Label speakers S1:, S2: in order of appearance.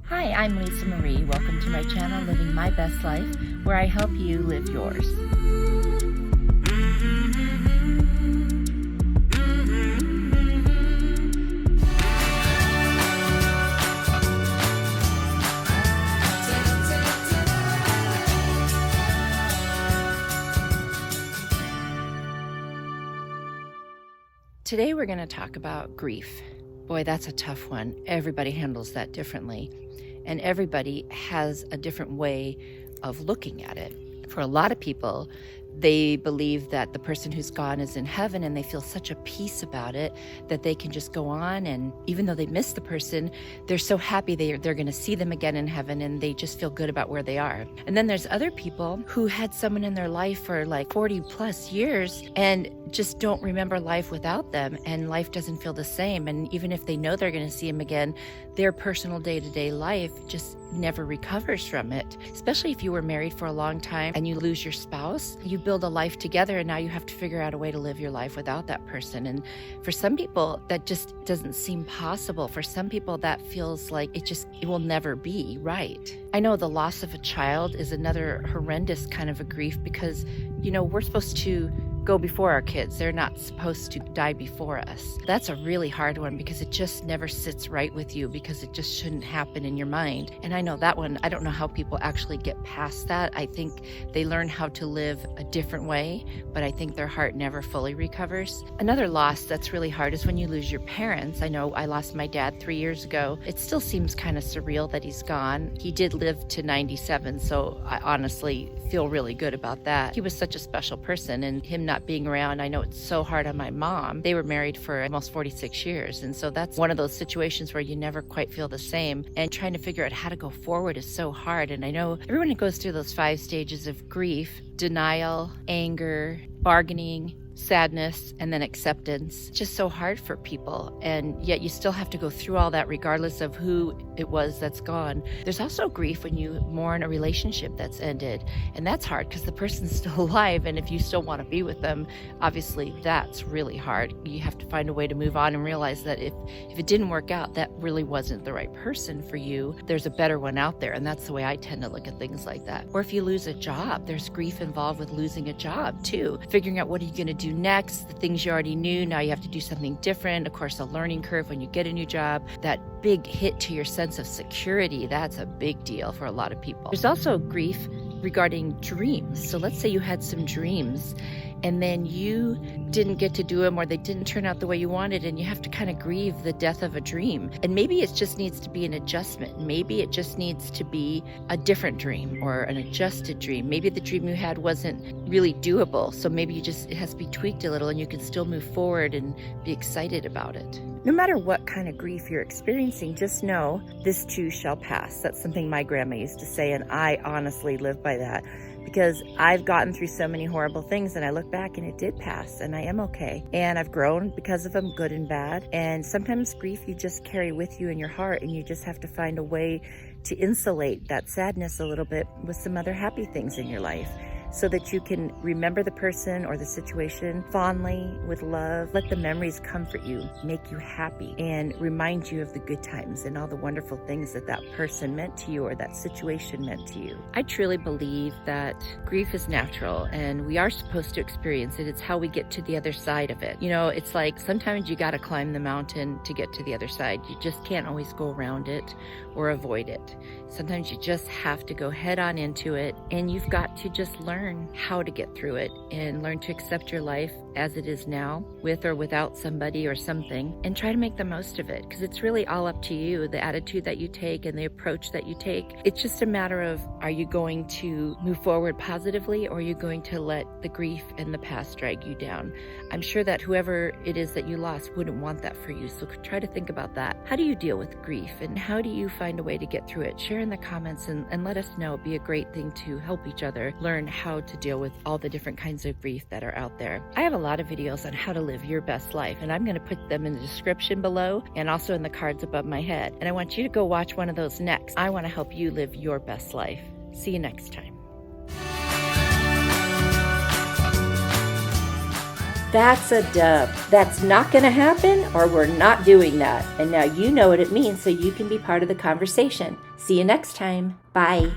S1: Hi, I'm Lisa Marie. Welcome to my channel, Living My Best Life, where I help you live yours. Today we're going to talk about grief. Boy, that's a tough one. Everybody handles that differently. And everybody has a different way of looking at it. For a lot of people, they believe that the person who's gone is in heaven and they feel such a peace about it that they can just go on, and even though they miss the person, they're so happy they're going to see them again in heaven, and they just feel good about where they are. And then there's other people who had someone in their life for like 40 plus years and just don't remember life without them, and life doesn't feel the same. And even if they know they're going to see him again, their personal day-to-day life just never recovers from it. Especially if you were married for a long time and you lose your spouse, you build a life together, and now you have to figure out a way to live your life without that person. And for some people, that just doesn't seem possible. For some people, that feels like it will never be right. I know the loss of a child is another horrendous kind of a grief, because, we're supposed to go before our kids. They're not supposed to die before us. That's a really hard one, because it just never sits right with you, because it just shouldn't happen in your mind. And I know that one, I don't know how people actually get past that. I think they learn how to live a different way, but I think their heart never fully recovers. Another loss that's really hard is when you lose your parents. I know I lost my dad 3 years ago. It still seems kind of surreal that he's gone. He did live to 97, so I honestly feel really good about that. He was such a special person, and him not being around, I know it's so hard on my mom. They were married for almost 46 years, and so that's one of those situations where you never quite feel the same, and trying to figure out how to go forward is so hard. And I know everyone goes through those 5 stages of grief: denial, anger, bargaining, sadness, and then acceptance. It's just so hard for people, and yet you still have to go through all that regardless of who it was that's gone. There's also grief when you mourn a relationship that's ended, and that's hard because the person's still alive, and if you still want to be with them, obviously that's really hard. You have to find a way to move on and realize that if it didn't work out, that really wasn't the right person for you. There's a better one out there, and that's the way I tend to look at things like that. Or if you lose a job, there's grief involved with losing a job too. Figuring out what are you going to do next, the things you already knew, now you have to do something different. Of course, a learning curve when you get a new job, that big hit to your sense of security, that's a big deal for a lot of people. There's also grief regarding dreams. So let's say you had some dreams and then you didn't get to do them, or they didn't turn out the way you wanted, and you have to kind of grieve the death of a dream. And maybe it just needs to be an adjustment. Maybe it just needs to be a different dream or an adjusted dream. Maybe the dream you had wasn't really doable, so maybe it has to be tweaked a little, and you can still move forward and be excited about it. No matter what kind of grief you're experiencing, just know this too shall pass. That's something my grandma used to say, and I honestly live by that, because I've gotten through so many horrible things, and I look back and it did pass, and I am okay. And I've grown because of them, good and bad. And sometimes grief you just carry with you in your heart, and you just have to find a way to insulate that sadness a little bit with some other happy things in your life, so that you can remember the person or the situation fondly, with love. Let the memories comfort you, make you happy, and remind you of the good times and all the wonderful things that person meant to you or that situation meant to you. I truly believe that grief is natural, and we are supposed to experience it. It's how we get to the other side of it. It's like sometimes you got to climb the mountain to get to the other side. You just can't always go around it or avoid it. Sometimes you just have to go head on into it, and you've got to just learn how to get through it and learn to accept your life as it is now, with or without somebody or something, and try to make the most of it, because it's really all up to you, the attitude that you take and the approach that you take. It's just a matter of, are you going to move forward positively, or are you going to let the grief and the past drag you down? I'm sure that whoever it is that you lost wouldn't want that for you, so try to think about that. How do you deal with grief, and how do you find a way to get through it? Share in the comments and let us know. It'd be a great thing to help each other learn how to deal with all the different kinds of grief that are out there. I have a lot of videos on how to live your best life, and I'm going to put them in the description below and also in the cards above my head. And I want you to go watch one of those next. I want to help you live your best life. See you next time. That's a dub. That's not going to happen, or we're not doing that. And now you know what it means, so you can be part of the conversation. See you next time. Bye.